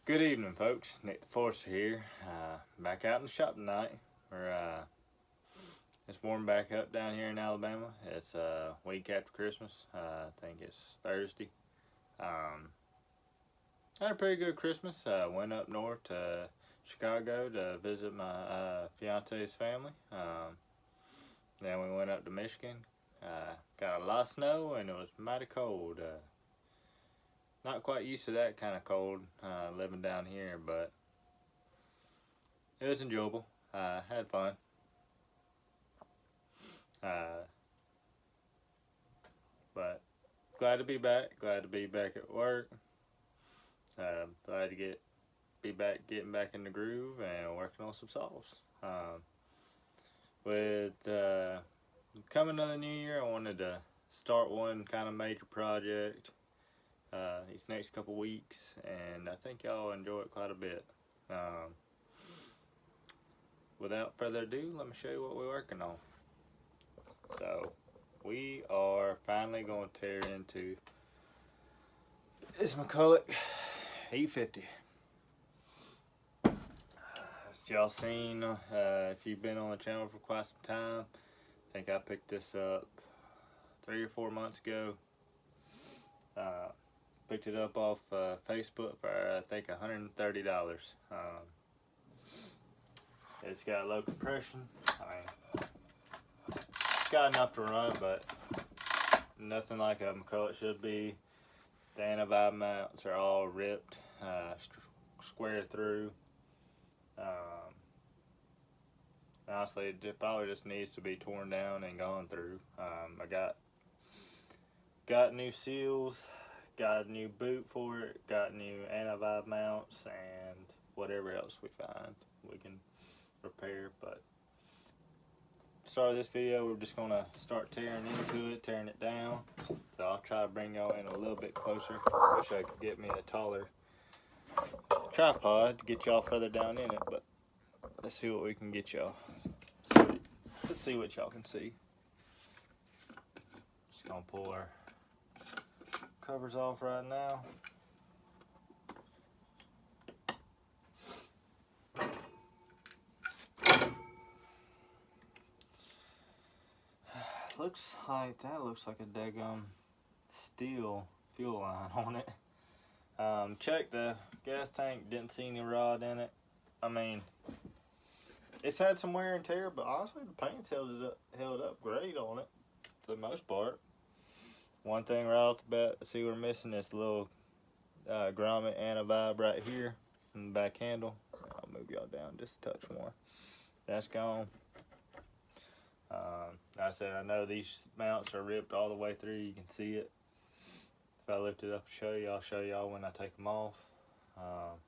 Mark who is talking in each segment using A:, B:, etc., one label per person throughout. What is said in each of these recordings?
A: Good evening, folks. Nick the Forester here. Back out in the shop tonight. It's warm back up down here in Alabama. It's a week after Christmas. I think it's Thursday. Had a pretty good Christmas. Went up north to Chicago to visit my fiance's family. Then we went up to Michigan. Got a lot of snow and it was mighty cold. Not quite used to that kind of cold living down here, but it was enjoyable. Had fun. But glad to be back. Glad to be back at work. Glad to getting back in the groove and working on some solves. With coming to the new year, I wanted to start one kind of major project these next couple weeks, and I think y'all enjoy it quite a bit. Without further ado, let me show you what we're working on. So we are finally going to tear into this Mcculloch 850. As y'all seen, if you've been on the channel for quite some time, I think I picked this up 3 or 4 months ago. Picked it up off Facebook for I think $130. It's got low compression. I mean, it's got enough to run, but nothing like a Mcculloch should be. The anti-vibe mounts are all ripped, square through. Honestly, it probably just needs to be torn down and gone through. I got new seals, got a new boot for it, got new anti-vibe mounts, and whatever else we find we can repair. But start of this video, we're just gonna start tearing into it, tearing it down. So I'll try to bring y'all in a little bit closer. Wish I could get me a taller tripod to get y'all further down in it, but let's see what we can get y'all. Let's see what y'all can see. Just gonna pull our covers off right now. Looks like a daggum steel fuel line on it. Checked the gas tank, didn't see any rod in it. I mean, it's had some wear and tear, but honestly the paint's held up great on it for the most part. One thing right off the bat, I see we're missing this little grommet anti-vibe right here in the back handle. I'll move y'all down just a touch more. That's gone. Like I said, I know these mounts are ripped all the way through. You can see it. If I lift it up and show you, I'll show y'all when I take them off. Let's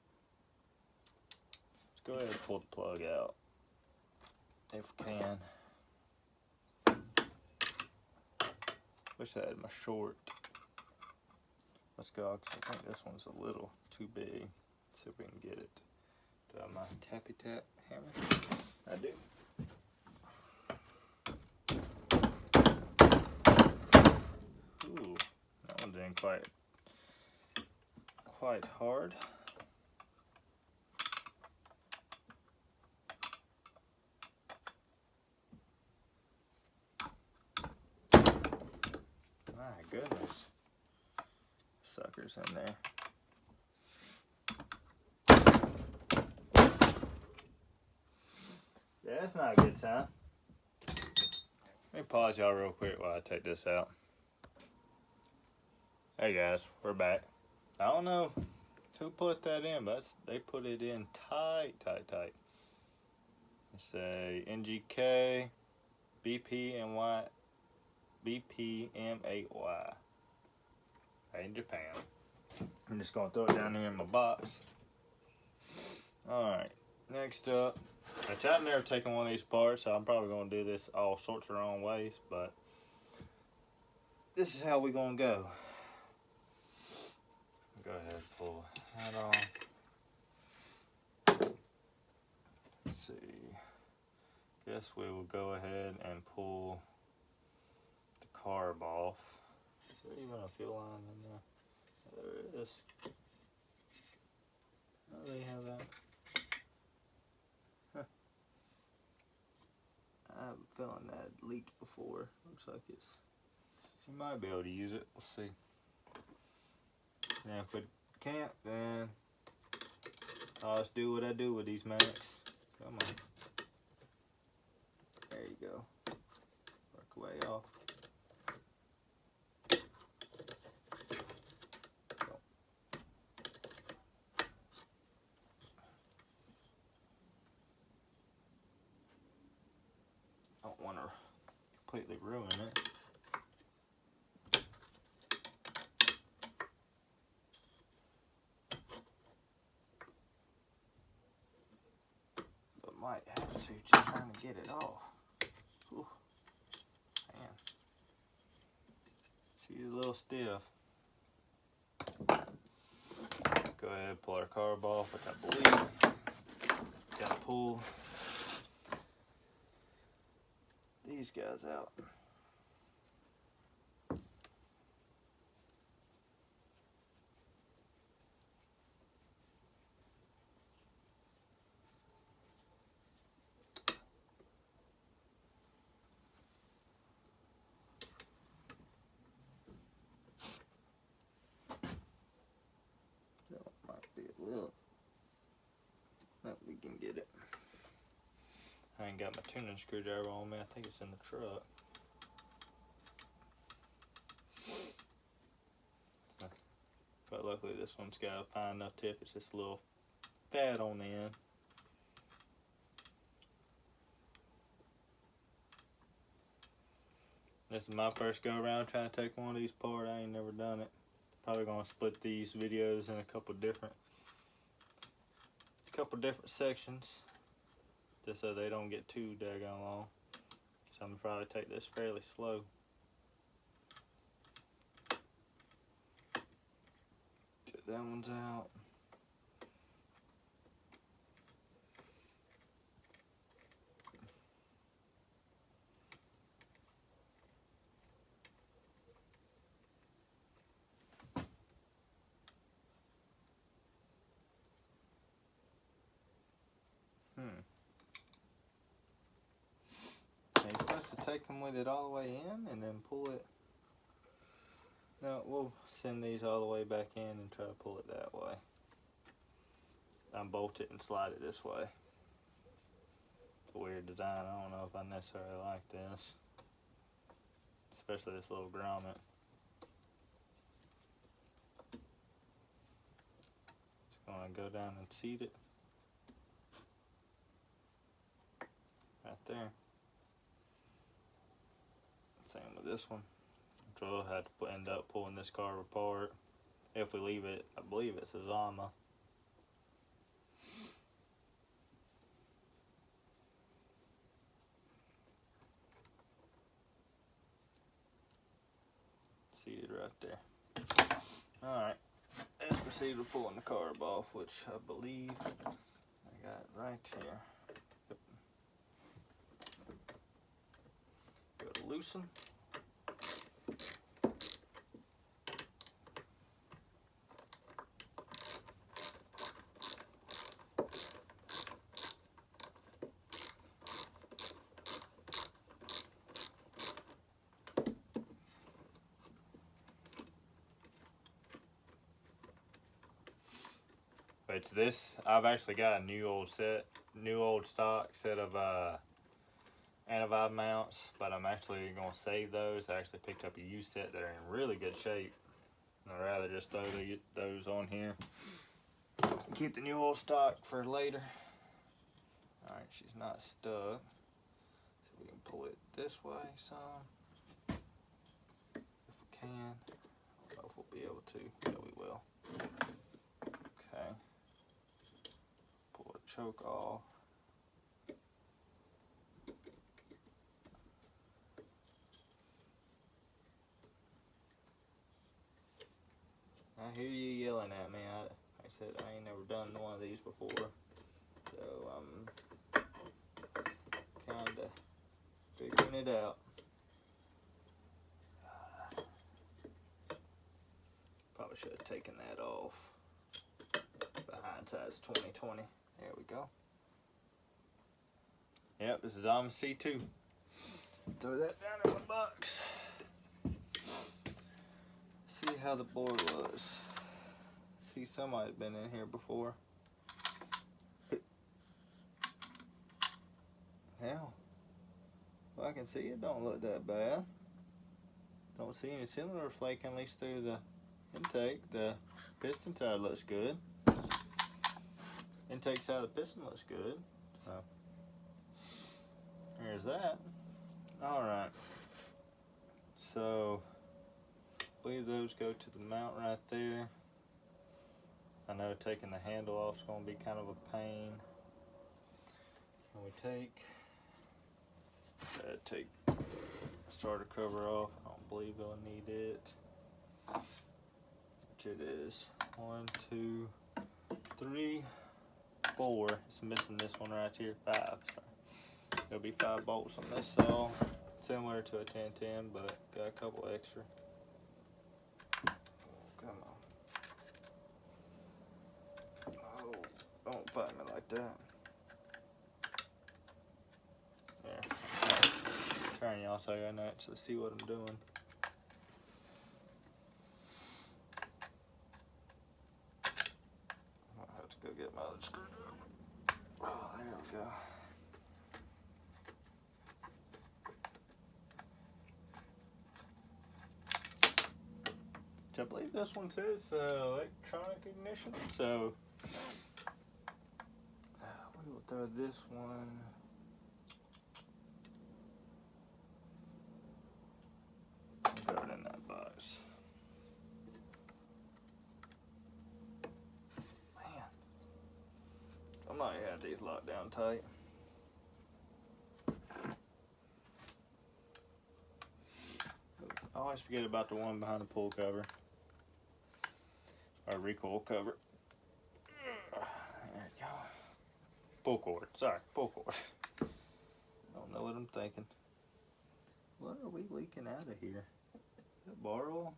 A: go ahead and pull the plug out if we can. Wish I had my short. Let's go, because I think this one's a little too big. Let's see if we can get it. Do I have my tappy tap hammer? I do. Ooh, that one didn't quite hard. My goodness. Suckers in there. Yeah, that's not a good sign. Let me pause y'all real quick while I take this out. Hey guys, we're back. I don't know who put that in, but they put it in tight. It's a NGK BPM8Y made in Japan. I'm just gonna throw it down here in my box. Alright, next up, which I've never taken one of these apart, so I'm probably gonna do this all sorts of wrong ways, but this is how we're gonna go. Go ahead and pull that off. Let's see. Guess we will go ahead and pull the carb off. Is there even a fuel line in there? There it is. water. Looks like it's, you might be able to use it. We'll see. Now if we can't, then I'll just do what I do with these Macs. Come on. There you go. Work way off. Don't want to completely ruin it. But might have to, just trying to get it off. Ooh. Man. She's a little stiff. Go ahead and pull our carb off, which I believe gotta pull these guys out. That might be a little. No, we can get it. I ain't got my tuning screwdriver on me. I think it's in the truck. So, but luckily this one's got a fine enough tip. It's just a little fat on the end. This is my first go around trying to take one of these apart. I ain't never done it. Probably gonna split these videos in a couple different sections, just so they don't get too daggone long. So I'm gonna probably take this fairly slow. Get that one's out. Are you supposed to take them with it all the way in and then pull it? No, we'll send these all the way back in and try to pull it that way. Unbolt it and slide it this way. It's a weird design. I don't know if I necessarily like this. Especially this little grommet. Just gonna go down and seat it. Right there. Same with this one. So we'll have to end up pulling this car apart. If we leave it, I believe it's a Zama. Seated right there. Alright, let's proceed with pulling the carb off, which I believe I got right here. Yep. Go to loosen. It's this. I've actually got a new old stock set of anti-vibe mounts, but I'm actually going to save those. I actually picked up a used set that are in really good shape. I'd rather just throw those on here. Keep the new old stock for later. Alright, she's not stuck. So we can pull it this way some. If we can. I don't know if we'll be able to. Yeah, we will. Okay. Pull the choke off. I hear you yelling at me. Like I said, I ain't never done one of these before. So I'm kinda figuring it out. Probably should have taken that off. But hindsight's 20/20. There we go. Yep, this is Zama C2. Throw that down in my box. See how the board was. See, somebody's been in here before. Hell, well, I can see it don't look that bad. Don't see any cylinder flaking, at least through the intake. The piston side looks good. Intake side of the piston looks good. So there's that. Alright. So I believe those go to the mount right there. I know taking the handle off is going to be kind of a pain. Can we take starter cover off? I don't believe I'll need it. Which it is 1, 2, 3, 4. It's missing this one right here. 5. Sorry. There'll be 5 bolts on this saw, similar to a 1010, but got a couple extra. Come on. Oh, don't fight me like that. Turn y'all so I know to see what I'm doing. I'll have to go get my other screwdriver. Oh, there we go. I believe this one says electronic ignition, so we will throw this one. Throw it in that box. Man, I might have these locked down tight. I always forget about the one behind the pull cover. Or recoil cover. There you go. Pull cord. Sorry, pull cord. Don't know what I'm thinking. What are we leaking out of here? Is it bar oil?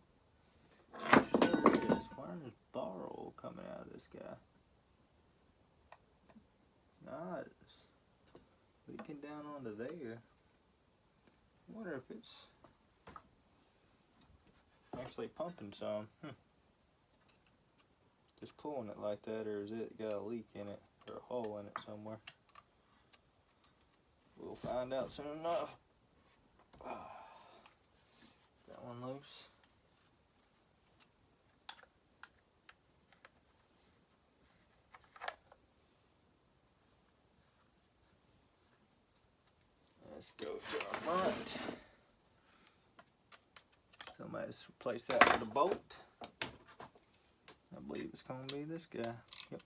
A: Sure it is. Why is bar oil coming out of this guy? Nah, it's leaking down onto there. I wonder if it's actually pumping some. Just pulling it like that, or is it got a leak in it, or a hole in it somewhere? We'll find out soon enough. That one loose. Let's go to our front. Somebody's replaced that with a bolt. I believe it's going to be this guy. Yep.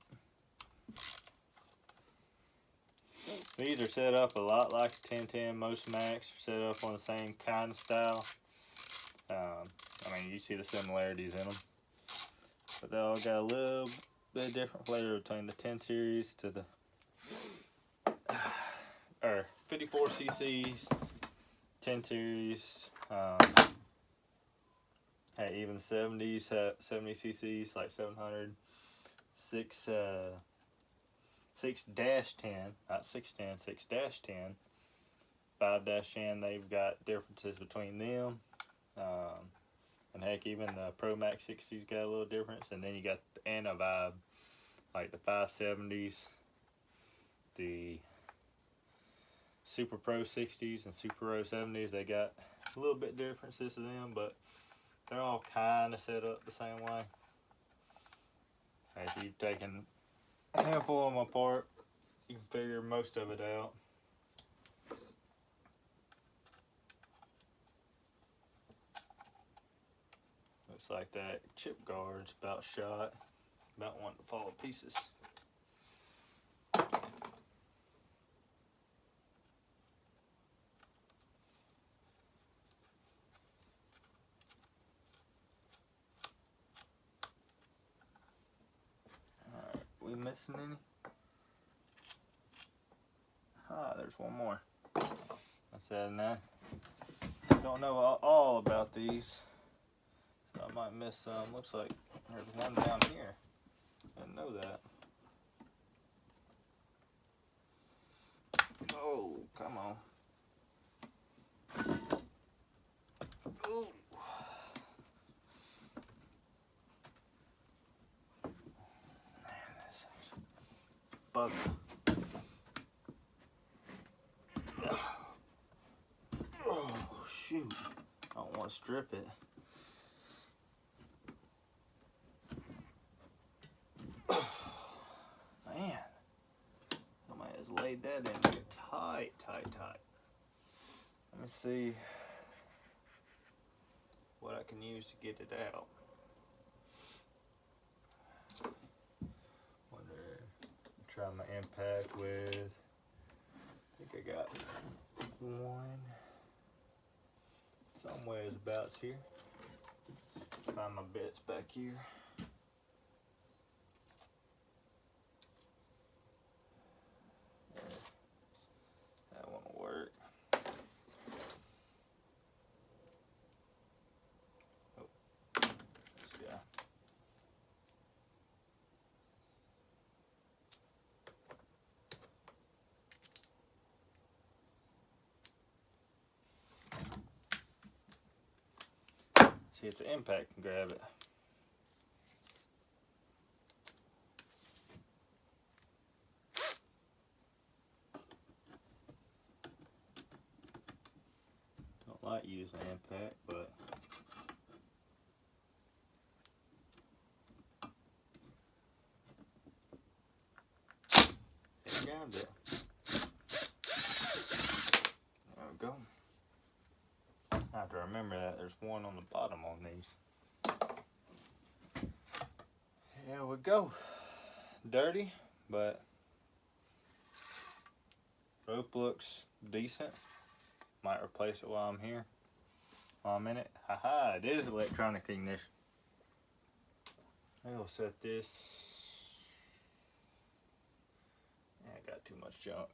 A: These are set up a lot like a 1010. Most Macs are set up on the same kind of style. I mean, you see the similarities in them. But they all got a little bit different flavor between the 10 series to the 54 cc's, 10 series. Hey, even the 70s, 70 cc's, like 700, 6-10, not 610, 6-10, 5-10, they've got differences between them. And heck, even the Pro Max 60s got a little difference. And then you got the Anti-Vibe, like the 570s, the Super Pro 60s and Super Pro 70s, they got a little bit differences to them, but they're all kind of set up the same way. If you've taken a handful of them apart, you can figure most of it out. Looks like that chip guard's about shot, about wanting to fall to pieces. We missing any? Ah, there's one more. I said that. Don't know all about these, so I might miss some. Looks like there's one down here. Didn't know that. Oh, come on. bugger. Oh, shoot. I don't want to strip it. Man. Somebody has laid that in there tight. Let me see what I can use to get it out. Try my impact with, I think I got one somewhere about here. Find my bits back here. That won't work. Oh, this guy. See if the impact can grab it. Don't like using impact, but it grabbed it. There we go. I have to remember that there's one on the bottom on these. Here we go. Dirty, but rope looks decent. Might replace it while I'm here. While I'm in it. Haha, it is electronic ignition. I'll set this. Yeah, I got too much junk.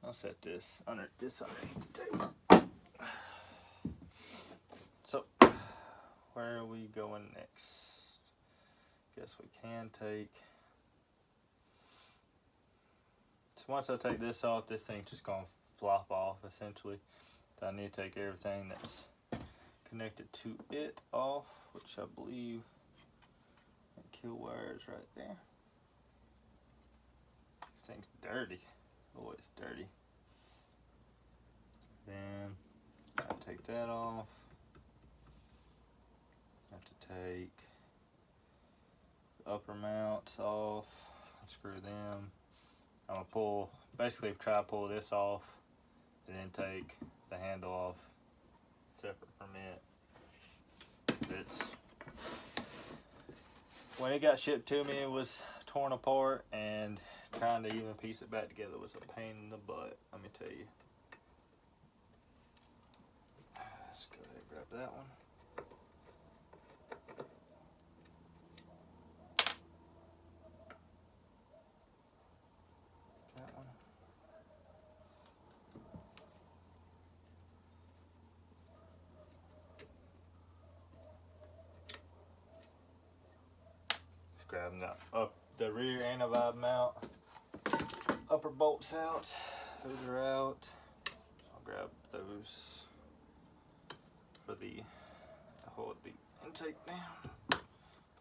A: I'll set this underneath the table. So, where are we going next? Guess we can take. So once I take this off, this thing's just gonna flop off essentially. So I need to take everything that's connected to it off, which I believe that kill wire is right there. This thing's dirty. Oh, it's dirty. Then I take that off. I have to take the upper mounts off, unscrew them. I'm gonna pull, basically try to pull this off and then take the handle off separate from it. When it got shipped to me, it was torn apart, and trying to even piece it back together was a pain in the butt, let me tell you. Let's go ahead and grab that one. That one. Just grabbing the rear anti-vibe mount. Upper bolts out. Those are out. I'll grab those for the hold the intake down.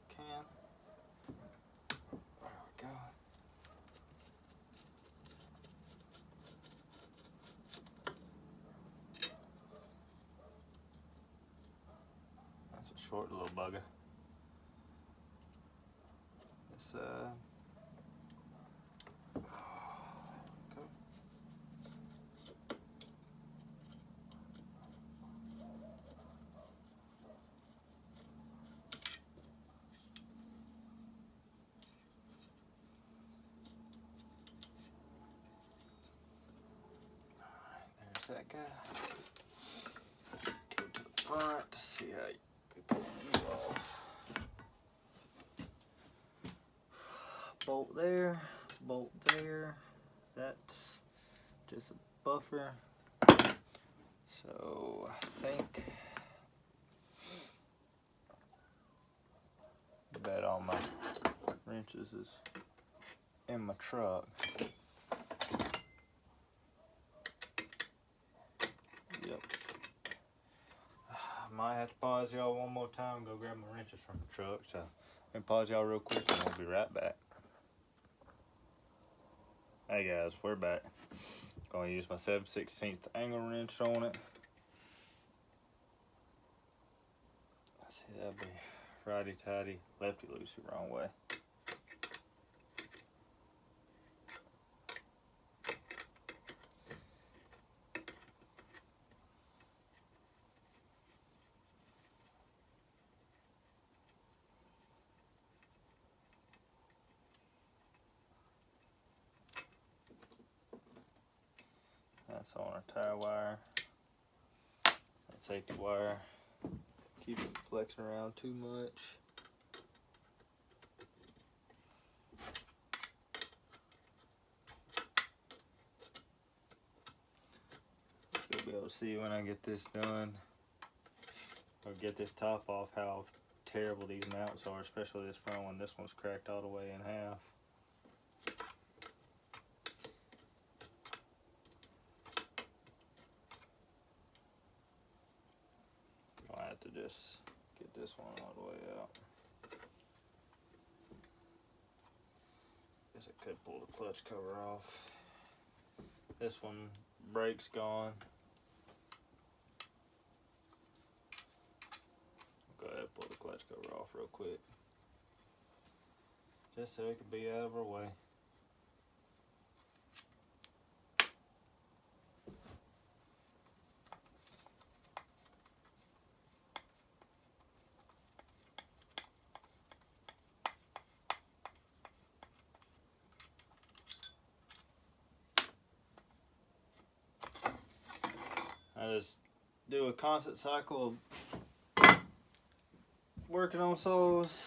A: Can. There we go. That's a short little bugger. This go. Alright, there's that guy. Go to the front to see how you pull you off. Bolt there, bolt there. That's just a buffer. So I think I bet all my wrenches is in my truck. Yep. I might have to pause y'all one more time, go grab my wrenches from the truck. So let me pause y'all real quick and we'll be right back. Hey guys, we're back. Gonna use my 7/16 angle wrench on it. See, that'd be righty tighty, lefty loosey, wrong way. That's on our tie wire. That safety wire. Keep it flexing around too much. You'll be able to see when I get this done, or get this top off, how terrible these mounts are, especially this front one. This one's cracked all the way in half. I have to just get this one all the way out. Guess I could pull the clutch cover off. This one, brake's gone. Go ahead and pull the clutch cover off real quick, just so it can be out of our way. I just do a constant cycle of working on soles,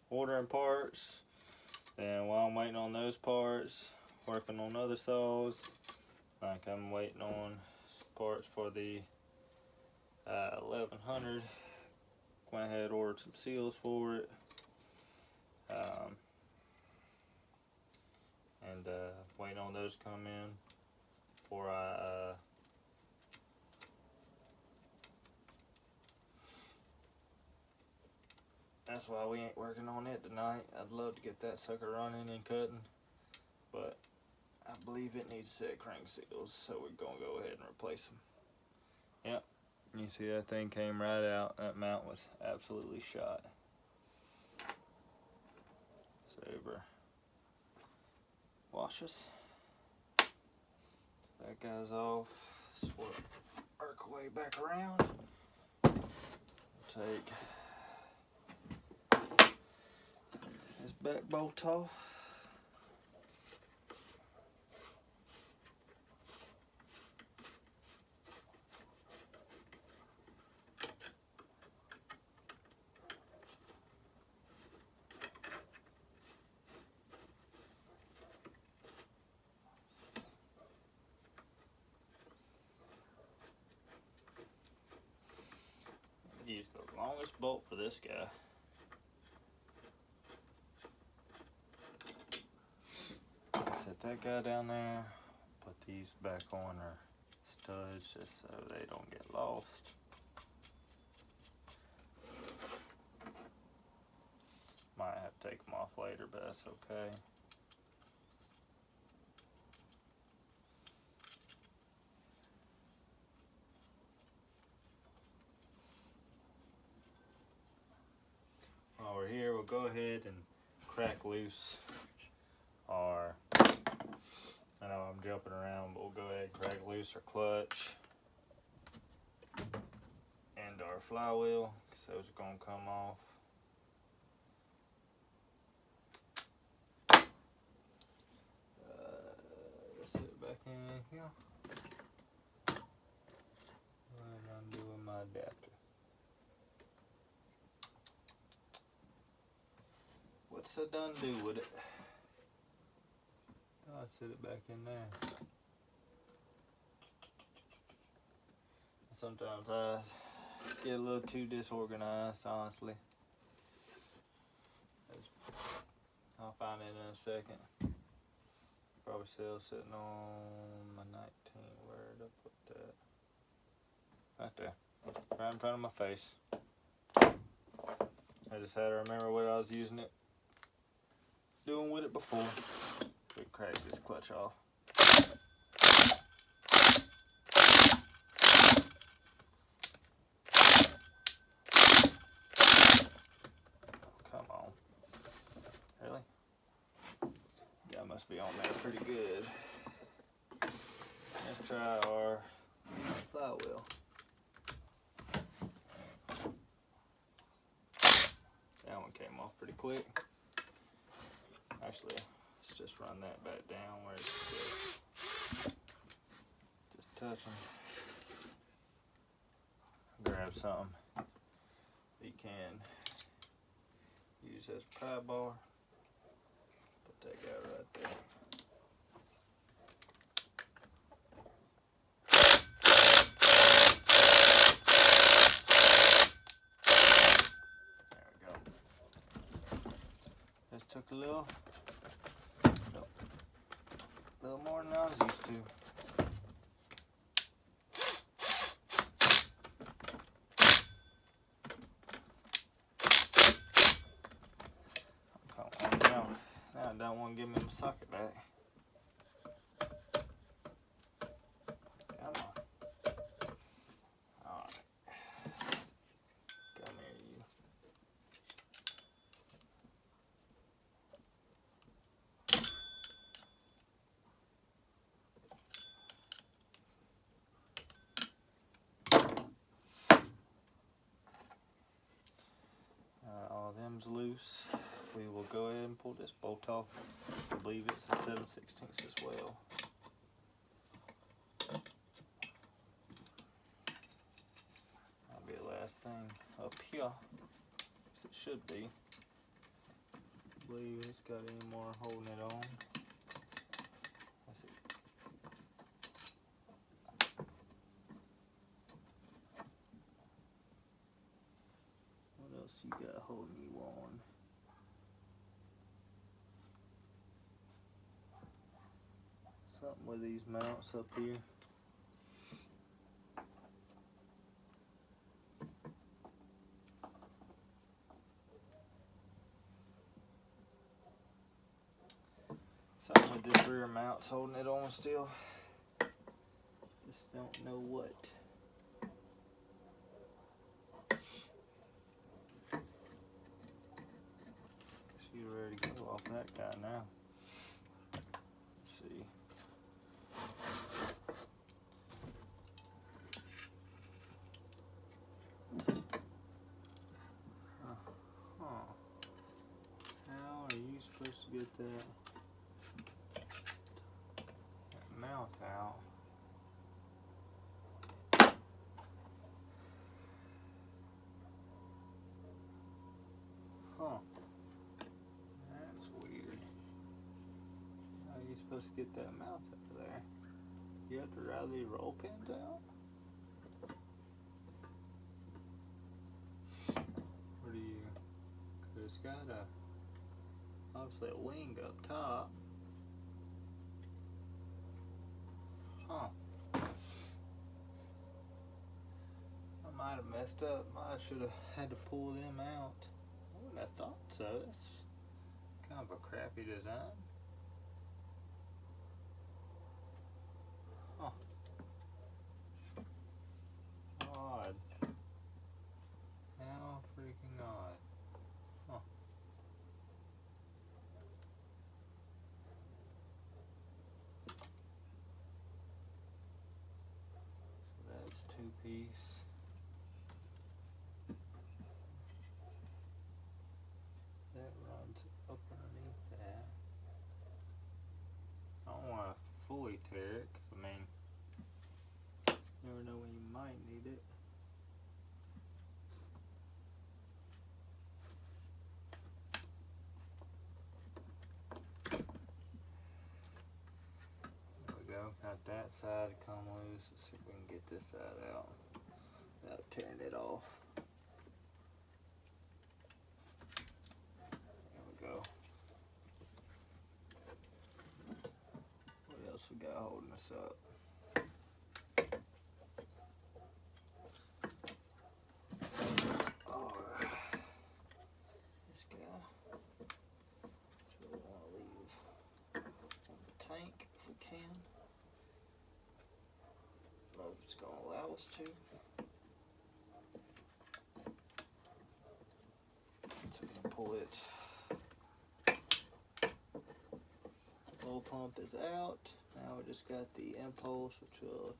A: ordering parts, then while I'm waiting on those parts, working on other soles. Like I'm waiting on parts for the 1100. Went ahead and ordered some seals for it. And waiting on those to come in before I that's why we ain't working on it tonight. I'd love to get that sucker running and cutting, but I believe it needs set crank seals, so we're gonna go ahead and replace them. Yep, you see that thing came right out. That mount was absolutely shot. Saber washes. That guy's off. Work our way back around. Take this back bolt off. Use the longest bolt for this guy. Set that guy down there. Put these back on our studs just so they don't get lost. Might have to take them off later, but that's okay. While we're here, we'll go ahead and crack loose our, I know I'm jumping around, but we'll go ahead and crack loose our clutch and our flywheel, because those are going to come off. Let's sit it back in here. And I'm doing my adapter. What's I done do with it? I'll sit it back in there. Sometimes I get a little too disorganized, honestly. I'll find it in a second. Probably still sitting on my 19. Where did I put that? Right there. Right in front of my face. I just had to remember what I was using it doing with it before. We crack this clutch off. Come on. Really? Yeah, must be on there pretty good. Let's try our flywheel. That one came off pretty quick. Actually, let's just run that back down where it's just touching. Grab something you can use as a pry bar. Put that guy right there. Just took a little more than I was used to. Come on now it don't want to give me my socket back. Come on. Alright. Come here, you. All of them's loose. We will go ahead and pull this bolt off. I believe it's a 7/16 as well. That'll be the last thing up here, as it should be. I believe it's got any more holding it on. That's it. What else you got holding you on? Something with these mounts up here. Something with this rear mount's holding it on still. Just don't know what. She's ready to go off that guy now. Let's see. How are you supposed to get that mount out? Huh. That's weird. How are you supposed to get that mount out of there? You have to route these roll pins out? Or do you? Because it's got obviously a wing up top. Huh. I might have messed up. I should have had to pull them out. I wouldn't have thought so. It's kind of a crappy design. Huh. Odd. How freaking odd. Huh. So that's 2-piece. That runs up underneath that. I don't want to fully tear it, because I mean, you never know when you might need it. There we go. Got that side come loose. Let's see if we can get this side out without tearing it off. There we go. What else we got holding us up? Alright. This guy. bolts too. So we can pull it. Oil pump is out. Now we just got the impulse, which will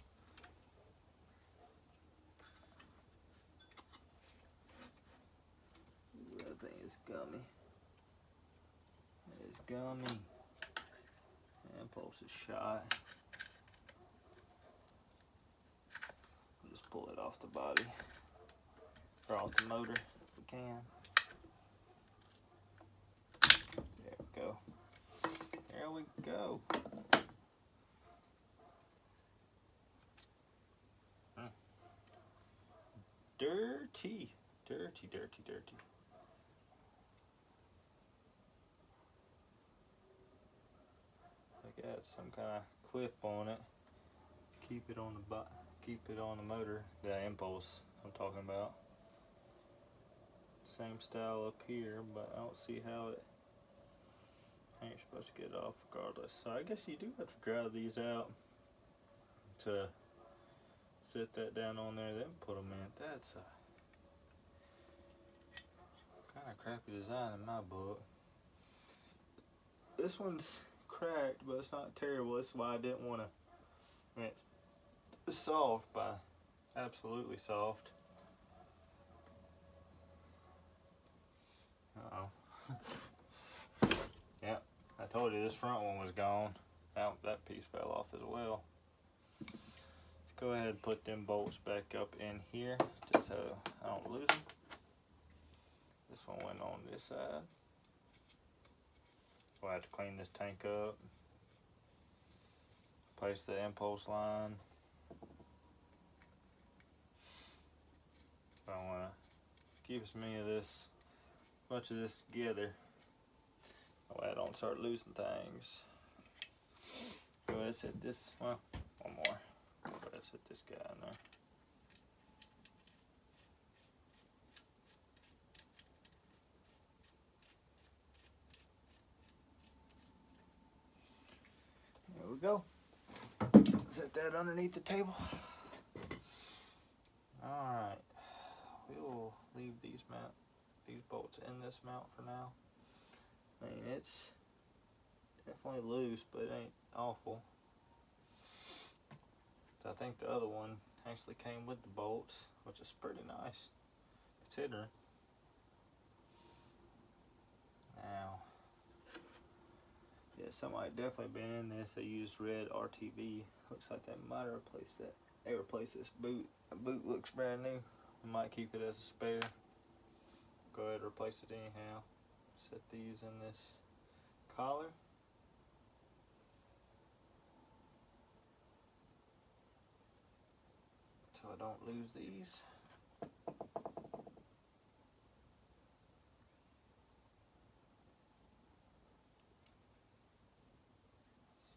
A: that thing is gummy. It is gummy. The impulse is shot. We'll just pull it off the body, or off the motor if we can. There we go. There we go. Dirty, dirty, dirty, dirty. I got some kind of clip on it. Keep it on the motor. The impulse I'm talking about. Same style up here, but I don't see how it. I ain't supposed to get it off regardless. So I guess you do have to drive these out to set that down on there, then put them in. That's a kind of crappy design in my book. This one's cracked, but it's not terrible. That's why I didn't want to. I mean, it's soft, but absolutely soft. Uh-oh. Yep, I told you this front one was gone. Now that piece fell off as well. Let's go ahead and put them bolts back up in here, just so I don't lose them. This one went on this side. We'll have to clean this tank up. Place the impulse line. I want to keep as much of this together. That way I don't start losing things. Go ahead and set this, well, one more. Go ahead and set this guy in there. There we go. Set that underneath the table. Alright. We will leave these bolts in this mount for now. I mean, it's definitely loose, but it ain't awful. So I think the other one actually came with the bolts, which is pretty nice, considering. Now, yeah, somebody definitely been in this. They used red RTV. Looks like they might have replaced that. They replaced this boot. The boot looks brand new. I might keep it as a spare. Go ahead and replace it anyhow. Set these in this collar. So I don't lose these.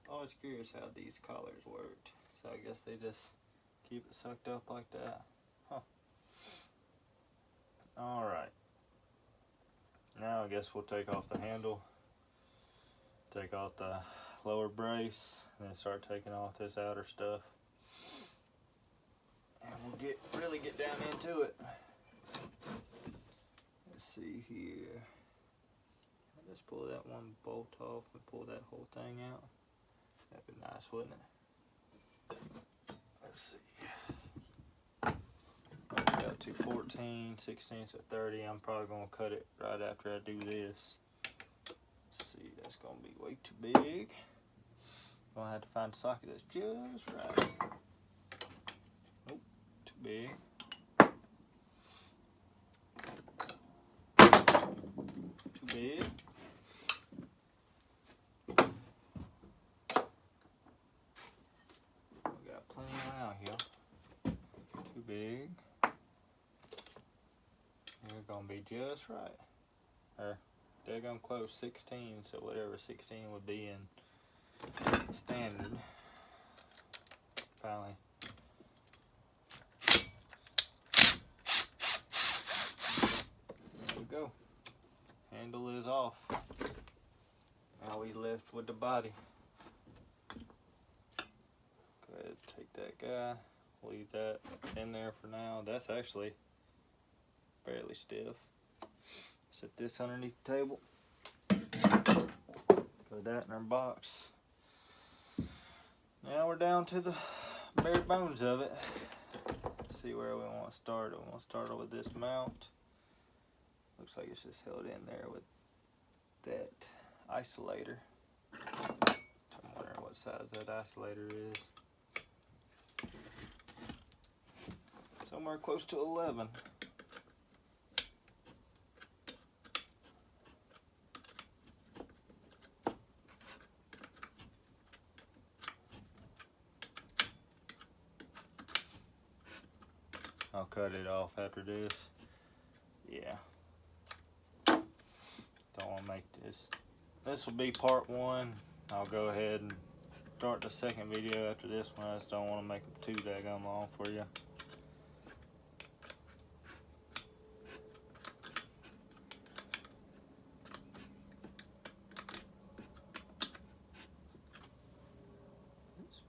A: Always curious how these collars worked. So I guess they just keep it sucked up like that. Huh. Alright. Now I guess we'll take off the handle, take off the lower brace, and then start taking off this outer stuff. And we'll really get down into it. Let's see here. I'll just pull that one bolt off and pull that whole thing out. That'd be nice, wouldn't it? Let's see. I've got 214, 16s at 30. I'm probably going to cut it right after I do this. Let's see, that's going to be way too big. Going to have to find a socket that's just right. Nope, too big. Too big. We got plenty around here. Too big. You're gonna be just right. Or they're gonna close 16, so whatever 16 would be in standard. Finally. There we go. Handle is off. Now we left with the body. Go ahead and take that guy, leave that in there for now. That's actually fairly stiff. Set this underneath the table. Put that in our box. Now we're down to the bare bones of it. Let's see where we want to start. We want to start with this mount. Looks like it's just held in there with that isolator. I'm wondering what size that isolator is. Somewhere close to 11. I'll cut it off after this. Yeah. Don't want to make this. This will be part 1. I'll go ahead and start the second video after this one. I just don't want to make it too daggone long for you.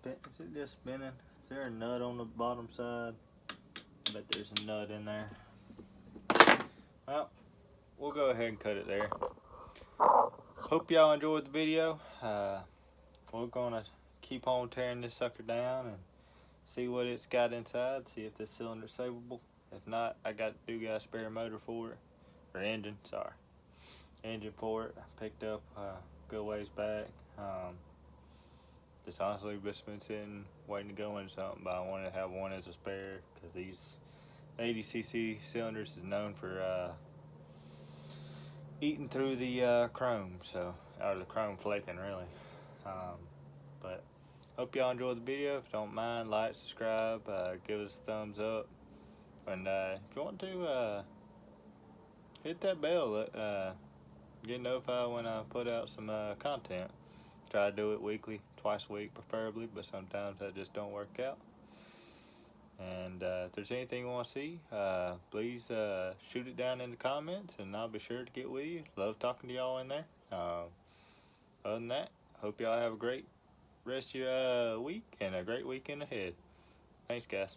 A: Is it just spinning? Is there a nut on the bottom side? I bet there's a nut in there. Well, we'll go ahead and cut it there. Hope y'all enjoyed the video. We're gonna keep on tearing this sucker down and see what it's got inside, see if this cylinder's savable. If not, I got a spare motor for it, or engine, sorry. Engine for it, I picked up a good ways back. Just honestly just been sitting waiting to go into something, but I wanted to have one as a spare because these 80cc cylinders is known for eating through the chrome, so or the chrome flaking really. But hope y'all enjoyed the video. If you don't mind, like, subscribe, give us a thumbs up, and if you want to hit that bell, get notified when I put out some content. Try to do it weekly, twice a week preferably, but sometimes that just don't work out. And if there's anything you want to see, please shoot it down in the comments, and I'll be sure to get with you. Love talking to y'all in there. Other than that, hope y'all have a great rest of your week and a great weekend ahead. Thanks, guys.